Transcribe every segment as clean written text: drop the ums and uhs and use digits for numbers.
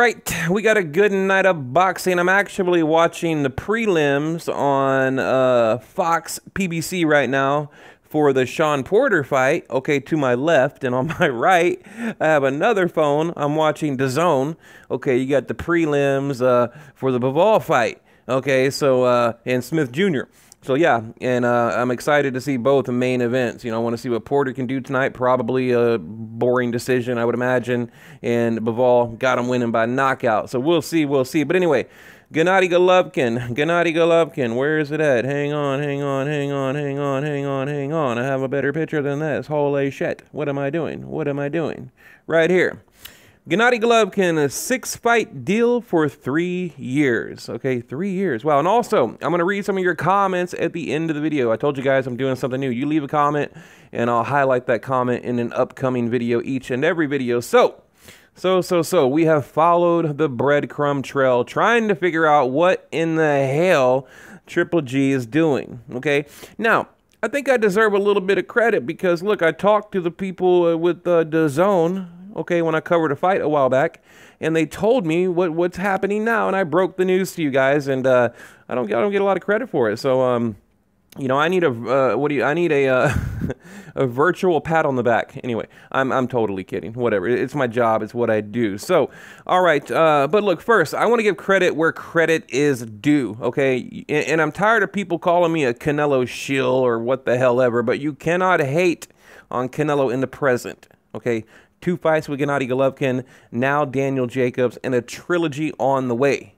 right, we got a good night of boxing. I'm actually watching the prelims on Fox PBC right now for the Sean Porter fight. Okay, to my left, and on my right, I have another phone. I'm watching Dazn. Okay, you got the prelims for the Bivol fight. Okay, so and Smith Jr. So yeah, and I'm excited to see both the main events. You know, I want to see what Porter can do tonight. Probably a boring decision, I would imagine. And Bivol got him winning by knockout. So we'll see, we'll see. But anyway, Gennady Golovkin, where is it at? Hang on. I have a better picture than this. Holy shit. What am I doing? Right here. Gennady Golovkin, a 6-fight deal for 3 years. Okay, 3 years. Wow, and also, I'm going to read some of your comments at the end of the video. I told you guys I'm doing something new. You leave a comment, and I'll highlight that comment in an upcoming video, each and every video. So, we have followed the breadcrumb trail, trying to figure out what in the hell Triple G is doing. Okay, now, I think I deserve a little bit of credit because, look, I talked to the people with Dazn, okay, when I covered a fight a while back, and they told me what's happening now, and I broke the news to you guys, and I don't get a lot of credit for it. So you know, I need a a virtual pat on the back. Anyway, I'm totally kidding. Whatever. It's my job. It's what I do. So, all right. But look, first, I want to give credit where credit is due. Okay, and I'm tired of people calling me a Canelo shill or what the hell ever. But you cannot hate on Canelo in the present. Okay. 2 fights with Gennady Golovkin, now Daniel Jacobs, and a trilogy on the way.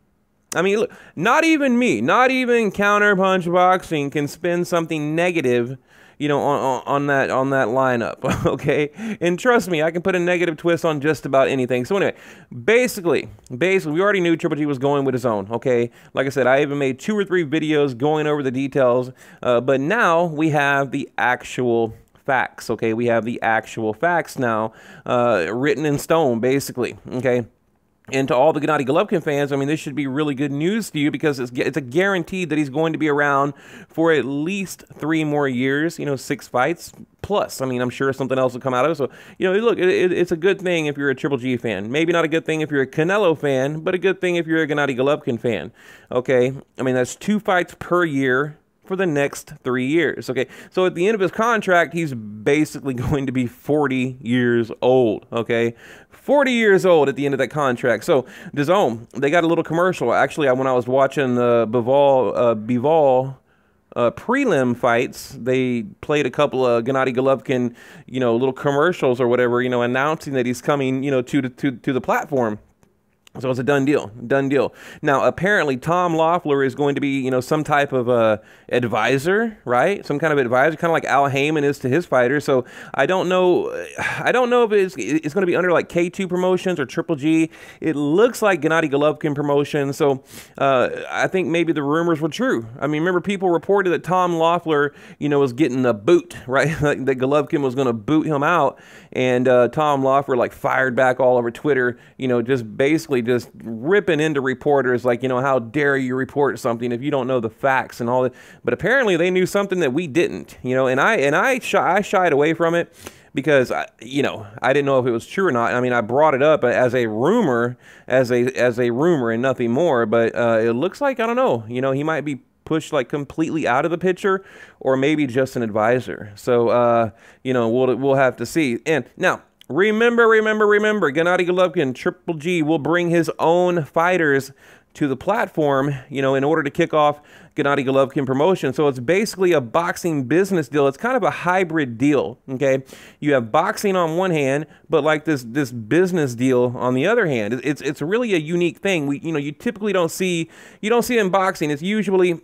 I mean, look, not even me, not even Counterpunch Boxing can spin something negative, you know, on that lineup, okay? And trust me, I can put a negative twist on just about anything. So anyway, basically, we already knew Triple G was going with his own, okay? Like I said, I even made 2 or 3 videos going over the details, but now we have the actual facts, okay? We have the actual facts now, written in stone, basically, okay? And to all the Gennady Golovkin fans, I mean, this should be really good news to you because it's a guarantee that he's going to be around for at least 3 more years, you know, 6 fights plus. I mean, I'm sure something else will come out of it. So, you know, look, it's a good thing if you're a Triple G fan. Maybe not a good thing if you're a Canelo fan, but a good thing if you're a Gennady Golovkin fan, okay? I mean, that's 2 fights per year for the next 3 years, okay? So at the end of his contract, he's basically going to be 40 years old, okay? 40 years old at the end of that contract. So Dazn, they got a little commercial. Actually, when I was watching the Bivol prelim fights, they played a couple of Gennady Golovkin, you know, little commercials or whatever, you know, announcing that he's coming, you know, to the platform. So it's a done deal, Now, apparently, Tom Loeffler is going to be, you know, some type of advisor, right? Some kind of advisor, kind of like Al Heyman is to his fighters. So I don't know if it's going to be under like K2 Promotions or Triple G. It looks like Gennady Golovkin Promotions. So I think maybe the rumors were true. I mean, remember people reported that Tom Loeffler, you know, was getting a boot, right? Like that Golovkin was going to boot him out, and Tom Loeffler like fired back all over Twitter, you know, just basically just ripping into reporters like, you know, how dare you report something if you don't know the facts and all that. But apparently they knew something that we didn't, you know, and I shied away from it because you know, I didn't know if it was true or not. I mean, I brought it up as a rumor, as a rumor and nothing more, but it looks like, I don't know, you know, he might be pushed like completely out of the picture, or maybe just an advisor. So you know, we'll have to see. And now, remember, Gennady Golovkin, Triple G, will bring his own fighters to the platform, you know, in order to kick off Gennady Golovkin promotion. So it's basically a boxing business deal. It's kind of a hybrid deal, okay? You have boxing on one hand, but like this business deal on the other hand. It's really a unique thing. You know, you typically don't see in boxing. It's usually,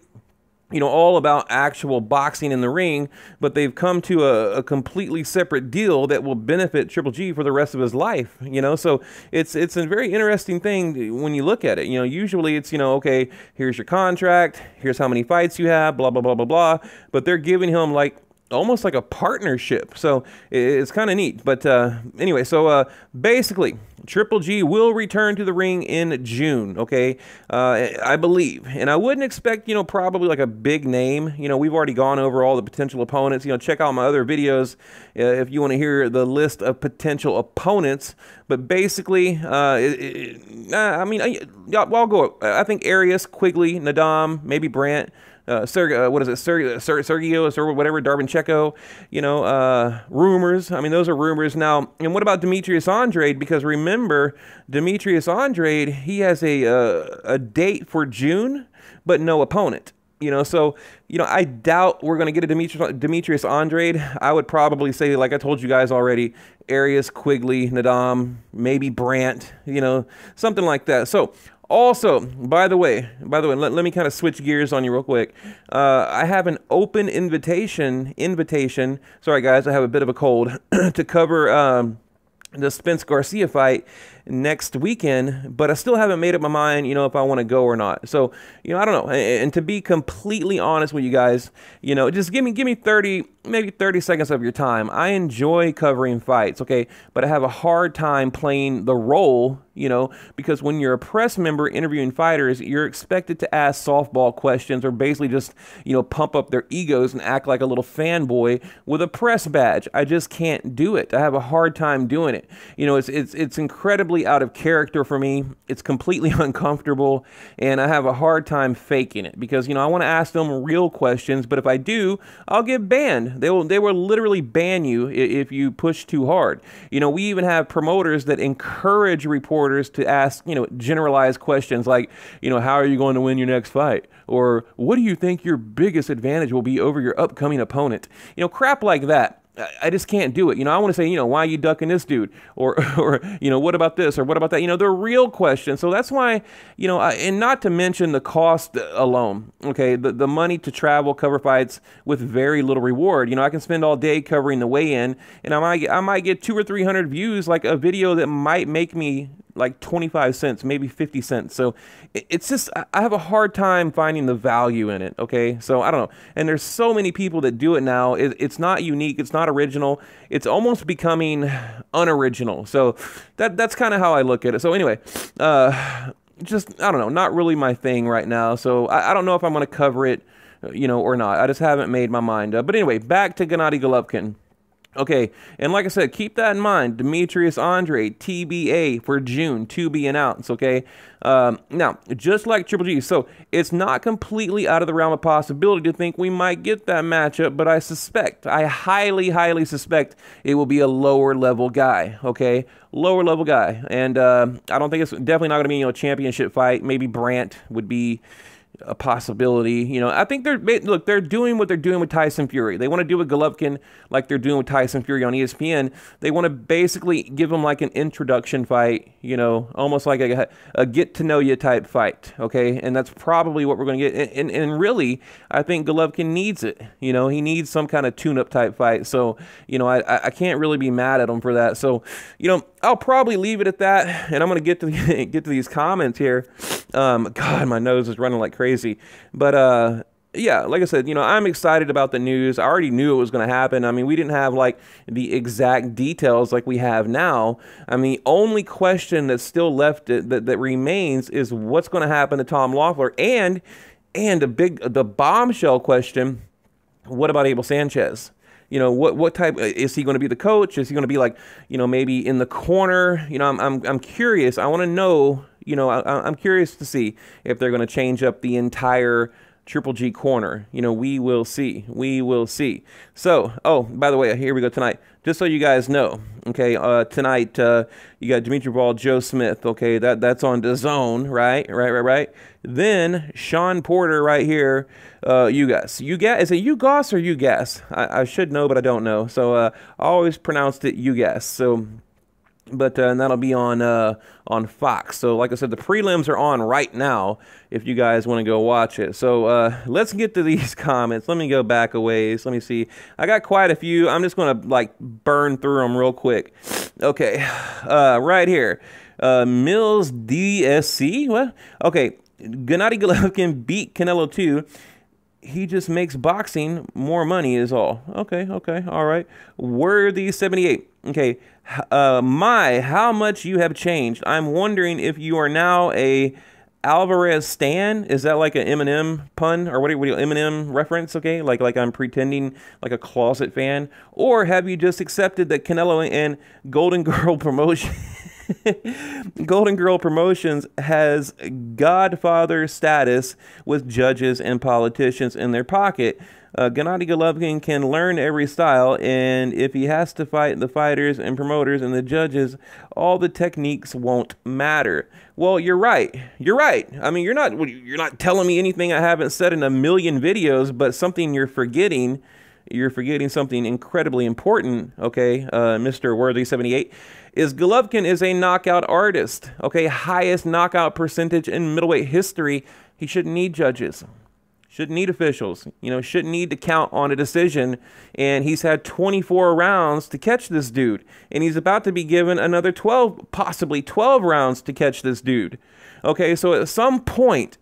you know, all about actual boxing in the ring, but they've come to a completely separate deal that will benefit Triple G for the rest of his life, you know? So it's a very interesting thing when you look at it. You know, usually it's, you know, okay, here's your contract, here's how many fights you have, blah, blah, blah, blah, blah, but they're giving him like almost like a partnership. So it's kind of neat. But anyway, so basically, Triple G will return to the ring in June, okay? I believe. And I wouldn't expect, you know, probably like a big name. You know, we've already gone over all the potential opponents. You know, check out my other videos if you want to hear the list of potential opponents. But basically, I mean, I'll go. I think Arias, Quigley, Nadam, maybe Brandt. What is it? Sergio, or whatever, Darbancheco, you know, rumors. I mean, those are rumors. Now, and what about Demetrius Andrade? Because remember, Demetrius Andrade, he has a date for June, but no opponent. You know, so, you know, I doubt we're going to get a Demetrius Andrade. I would probably say, like I told you guys already, Arias, Quigley, Nadam, maybe Brandt, you know, something like that. So, also, by the way, let me kind of switch gears on you real quick. I have an open invitation. Sorry, guys, I have a bit of a cold to cover the Spence Garcia fight next weekend, but I still haven't made up my mind, you know, if I want to go or not. So, you know, I don't know. And to be completely honest with you guys, you know, just give me 30, maybe 30 seconds of your time. I enjoy covering fights, okay, but I have a hard time playing the role, you know, because when you're a press member interviewing fighters, you're expected to ask softball questions or basically just, you know, pump up their egos and act like a little fanboy with a press badge. I just can't do it. I have a hard time doing it. You know, it's incredibly out of character for me. It's completely uncomfortable, and I have a hard time faking it because, you know, I want to ask them real questions, but if I do, I'll get banned. They will literally ban you if you push too hard. You know, we even have promoters that encourage reporters to ask, you know, generalized questions like, you know, how are you going to win your next fight? Or what do you think your biggest advantage will be over your upcoming opponent? You know, crap like that. I just can't do it. You know, I want to say, you know, why are you ducking this dude? Or, you know, what about this? Or what about that? You know, they're real questions. So that's why, you know, and not to mention the cost alone, okay, the money to travel, cover fights with very little reward. You know, I can spend all day covering the weigh-in, and I might get 200 or 300 views, like a video that might make me like 25 cents, maybe 50 cents. So it's just, I have a hard time finding the value in it, okay? So I don't know. And there's so many people that do it now. It's not unique. It's not original. It's almost becoming unoriginal. So that's kind of how I look at it. So anyway, just, I don't know, not really my thing right now. So I don't know if I'm going to cover it, you know, or not. I just haven't made my mind up. But anyway, back to Gennady Golovkin. Okay, and like I said, keep that in mind. Demetrius Andrade, TBA for June, to be announced, okay? Now, just like Triple G, so it's not completely out of the realm of possibility to think we might get that matchup, but I highly, highly suspect it will be a lower level guy, okay? Lower level guy, and I don't think it's definitely not going to be, you know, a championship fight. Maybe Brandt would be a possibility. You know, I think they're doing what they're doing with Tyson Fury. They want to do with Golovkin like they're doing with Tyson Fury on ESPN. They want to basically give him like an introduction fight, you know, almost like a get to know you type fight, okay? And that's probably what we're going to get. And really, I think Golovkin needs it. You know, he needs some kind of tune-up type fight. So, you know, I can't really be mad at him for that. So, you know, I'll probably leave it at that, and I'm going to get to these comments here. God, my nose is running like crazy. But yeah, like I said, you know, I'm excited about the news. I already knew it was going to happen. I mean, we didn't have like the exact details like we have now. I mean, the only question that's still left that remains is what's going to happen to Tom Loeffler, and the bombshell question, what about Abel Sanchez? You know, what type, is he going to be the coach? Is he going to be like, you know, maybe in the corner? You know, I'm curious. I want to know, you know, I'm curious to see if they're going to change up the entire Triple G corner. You know, we will see. We will see. So, oh, by the way, here we go tonight. Just so you guys know, okay, tonight you got Dimitri Ball, Joe Smith, okay, that's on Dazn, right? Then Sean Porter right here, Ugas. Is it Ugas or Ugas? I should know, but I don't know. So I always pronounced it Ugas. So, but and that'll be on Fox. So like I said, the prelims are on right now if you guys want to go watch it. So let's get to these comments. Let me go back a ways. Let me see. I got quite a few. I'm just going to like burn through them real quick. Okay, right here. Mills DSC. What? Okay, Gennady Golovkin beat Canelo 2. He just makes boxing more money is all. Okay, all right. Worthy 78. Okay, How much you have changed. I'm wondering if you are now a Alvarez stan. Is that like an Eminem pun, or what do you Eminem reference? Okay, like I'm pretending like a closet fan, or have you just accepted that Canelo and Golden Girl Promotion Golden Girl Promotions has Godfather status with judges and politicians in their pocket? Gennady Golovkin can learn every style, and if he has to fight the fighters and promoters and the judges, all the techniques won't matter. Well, you're right. You're right. I mean, you're not telling me anything I haven't said in a million videos, but something you're forgetting. You're forgetting something incredibly important, okay, Mr. Worthy 78, is Golovkin is a knockout artist, okay, highest knockout percentage in middleweight history. He shouldn't need judges. Shouldn't need officials, you know, shouldn't need to count on a decision. And he's had 24 rounds to catch this dude. And he's about to be given another 12, possibly 12 rounds to catch this dude. Okay, so at some point,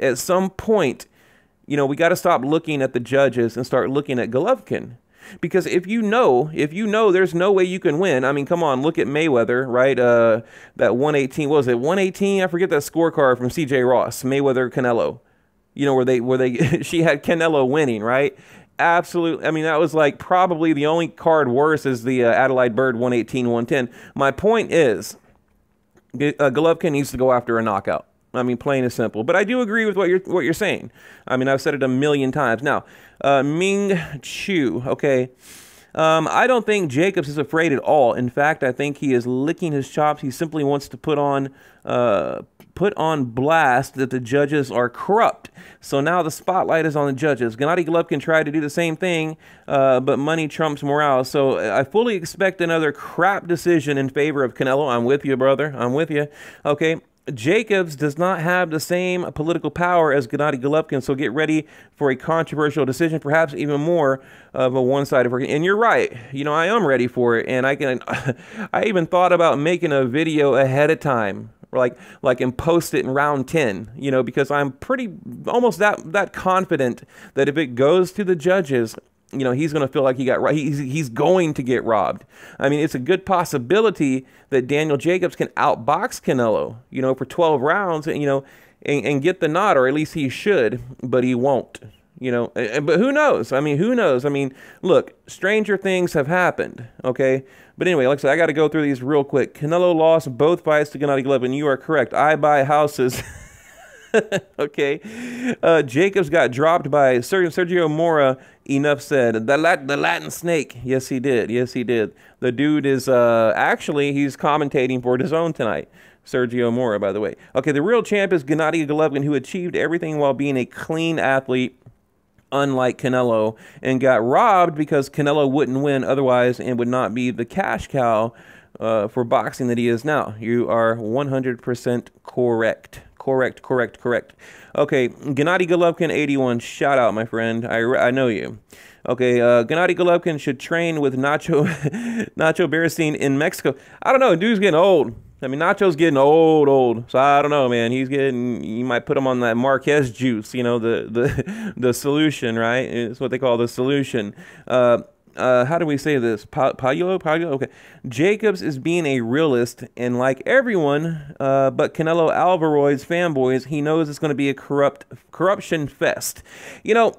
you know, we got to stop looking at the judges and start looking at Golovkin. Because if you know there's no way you can win. I mean, come on, look at Mayweather, right? That 118, what was it, 118? I forget that scorecard from CJ Ross, Mayweather Canelo. You know, where they she had Canelo winning, right? Absolutely. I mean, that was like probably the only card worse is the Adelaide Bird 118-110. My point is, Golovkin needs to go after a knockout. I mean, plain and simple. But I do agree with what you're saying. I mean, I've said it a million times. Now, Ming Chu, okay. I don't think Jacobs is afraid at all. In fact, I think he is licking his chops. He simply wants to put on blast that the judges are corrupt. So now the spotlight is on the judges. Gennady Golovkin tried to do the same thing, but money trumps morale. So I fully expect another crap decision in favor of Canelo. I'm with you, brother. I'm with you. Okay. Jacobs does not have the same political power as Gennady Golovkin, so get ready for a controversial decision, perhaps even more of a one-sided. And you're right, you know, I am ready for it, and I even thought about making a video ahead of time, and post it in round 10, you know, because I'm almost that confident that if it goes to the judges, you know, he's going to feel like he got right. He's going to get robbed. I mean, it's a good possibility that Daniel Jacobs can outbox Canelo, you know, for 12 rounds, and, you know, and get the nod, or at least he should, but he won't, you know. But who knows? I mean, who knows? I mean, look, stranger things have happened, okay? But anyway, like I said, I got to go through these real quick. Canelo lost both fights to Gennady Golovkin. You are correct. I buy houses. Okay. Jacobs got dropped by Sergio Mora. Enough said. The Latin snake. Yes, he did. Yes, he did. The dude is actually, he's commentating for Dazn tonight. Sergio Mora, by the way. Okay, the real champ is Gennady Golovkin, who achieved everything while being a clean athlete, unlike Canelo, and got robbed because Canelo wouldn't win otherwise and would not be the cash cow for boxing that he is now. You are 100% correct. Correct. Okay, Gennady Golovkin, 81. Shout out, my friend. I know you. Okay, Gennady Golovkin should train with Nacho Beristain in Mexico. I don't know. Dude's getting old. I mean, Nacho's getting old. So I don't know, man. You might put him on that Marquez juice, you know, the solution, right? It's what they call the solution. How do we say this? Paolo? Okay. Jacobs is being a realist, and like everyone, but Canelo Alvarez fanboys, he knows it's going to be a corruption fest. You know,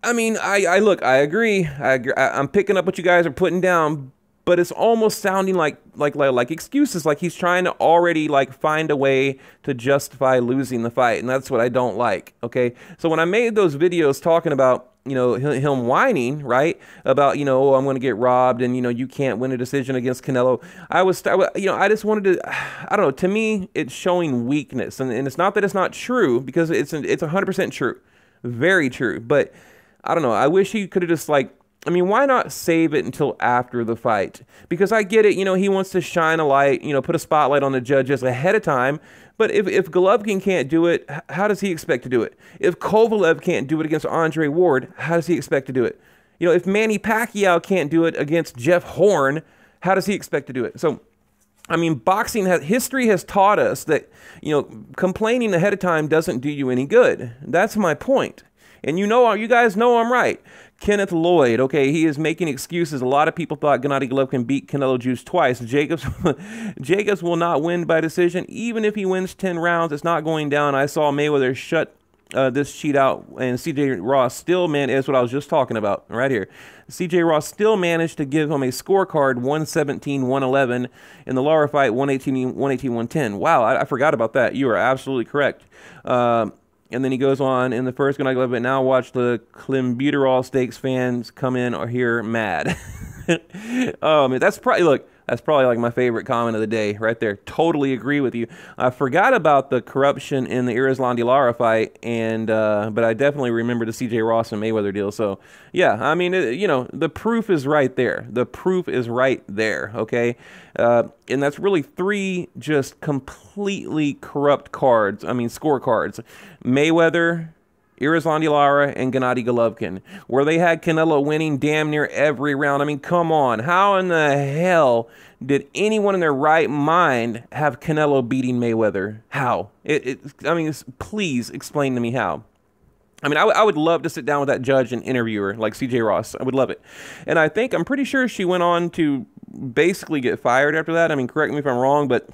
I mean, I agree. I'm picking up what you guys are putting down, but it's almost sounding like excuses, like he's trying to already find a way to justify losing the fight, and that's what I don't like. Okay, so when I made those videos talking about, you know, him whining, right, about, you know, oh, I'm going to get robbed, and, you know, you can't win a decision against Canelo, you know, I just wanted to, I don't know, to me, it's showing weakness, and it's not that it's not true, because it's 100% true, very true, but I don't know, I wish he could have just, I mean, why not save it until after the fight? Because I get it, you know, he wants to shine a light, you know, put a spotlight on the judges ahead of time. But if Golovkin can't do it, how does he expect to do it? If Kovalev can't do it against Andre Ward, how does he expect to do it? You know, if Manny Pacquiao can't do it against Jeff Horn, how does he expect to do it? So, I mean, history has taught us that, you know, complaining ahead of time doesn't do you any good. That's my point. And you guys know I'm right. Kenneth Lloyd, okay, he is making excuses. A lot of people thought Gennady Golovkin beat Canelo Juice twice. Jacobs will not win by decision. Even if he wins 10 rounds, it's not going down. I saw Mayweather shut this cheat out, and CJ Ross still, man, is what I was just talking about right here. CJ Ross still managed to give him a scorecard 117-111 in the Lara fight 118-110. Wow, I forgot about that. You are absolutely correct. And then he goes on in the first Gennady Golovkin. Now watch the clenbuterol stakes fans come in or here mad. Man, that's probably like my favorite comment of the day right there. Totally agree with you. I forgot about the corruption in the Irizlandi Lara fight, and but I definitely remember the CJ Ross and Mayweather deal. So yeah, I mean, you know, the proof is right there. The proof is right there. Okay, and that's really 3 just completely corrupt cards. I mean, scorecards. Mayweather, Irizlandi Lara, and Gennady Golovkin, where they had Canelo winning damn near every round. I mean, come on. How in the hell did anyone in their right mind have Canelo beating Mayweather? How? I mean, please explain to me how. I mean, I would love to sit down with that judge and interview her, like CJ Ross. I would love it. And I'm pretty sure she went on to basically get fired after that. I mean, correct me if I'm wrong, but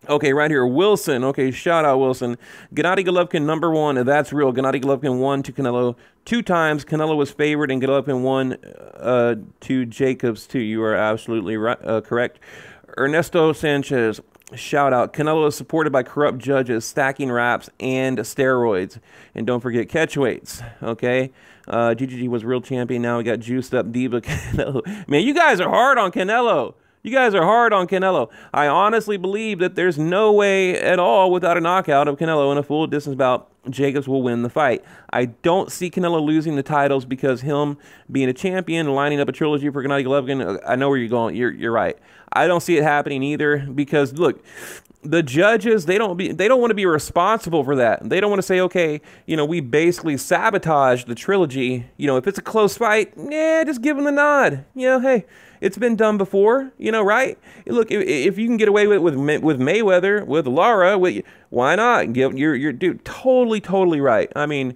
okay, right here, Wilson. Okay, shout out Wilson. Gennady Golovkin, #1. That's real. Gennady Golovkin won to Canelo 2 times. Canelo was favored, and Golovkin won to Jacobs too. You are absolutely right, correct. Ernesto Sanchez, shout out. Canelo is supported by corrupt judges, stacking raps and steroids. And don't forget catchweights. Okay. GGG was real champion. Now we got juiced up diva Canelo. Man, you guys are hard on Canelo. You guys are hard on Canelo. I honestly believe that there's no way at all without a knockout of Canelo in a full distance bout, Jacobs will win the fight. I don't see Canelo losing the titles because him being a champion, lining up a trilogy for Gennady Golovkin, I know where you're going. You're right. I don't see it happening either because, look, the judges, they don't want to be responsible for that. They don't want to say, okay, you know, we basically sabotaged the trilogy. You know, if it's a close fight, yeah, just give them the nod. You know, hey, it's been done before, you know, right? Look, if you can get away with Mayweather, with Lara, why not? You're dude, totally right. I mean,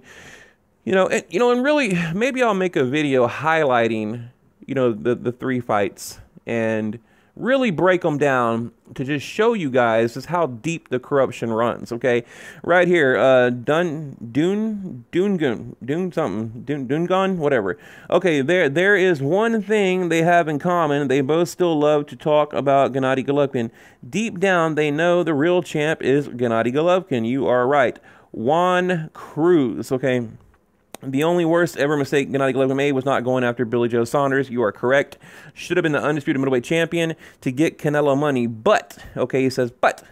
and really, maybe I'll make a video highlighting, you know, the 3 fights and really break them down to just show you guys just how deep the corruption runs. Okay, right here, Dungun, whatever. Okay, there is one thing they have in common. They both still love to talk about Gennady Golovkin. Deep down, they know the real champ is Gennady Golovkin. You are right. Juan Cruz. Okay. The only worst ever mistake Gennady Golovkin made was not going after Billy Joe Saunders. You are correct. Should have been the undisputed middleweight champion to get Canelo money. But, okay, he says, but,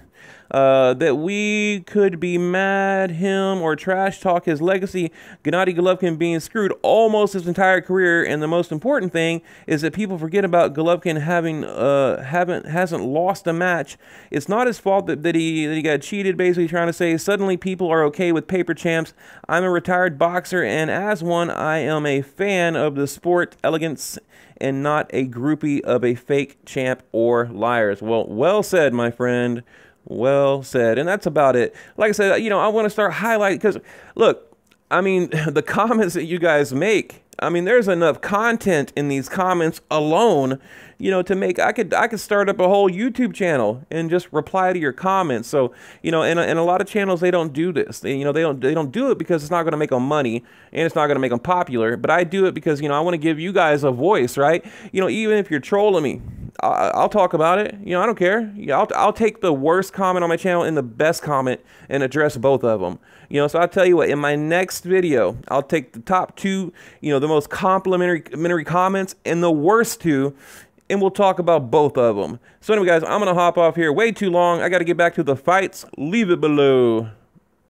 that we could be mad him or trash talk his legacy. Gennady Golovkin being screwed almost his entire career, and the most important thing is that people forget about Golovkin hasn't lost a match. It's not his fault that he got cheated. Basically trying to say suddenly people are okay with paper champs. I'm a retired boxer, and as one, I am a fan of the sport elegance and not a groupie of a fake champ or liars. Well said, my friend. Well said. And that's about it. Like I said, you know, I want to start highlighting because, look, I mean, the comments that you guys make, I mean, there's enough content in these comments alone, you know, to make, I could start up a whole YouTube channel and just reply to your comments. So, you know, and a lot of channels, they don't do this. They don't do it because it's not going to make them money and it's not going to make them popular. But I do it because, you know, I want to give you guys a voice, right? You know, even if you're trolling me, I'll talk about it. You know, I don't care. Yeah, I'll take the worst comment on my channel and the best comment and address both of them. You know, so I'll tell you what, in my next video, I'll take the top 2, you know, the most complimentary comments and the worst 2, and we'll talk about both of them. So anyway, guys, I'm going to hop off here way too long. I got to get back to the fights. Leave it below.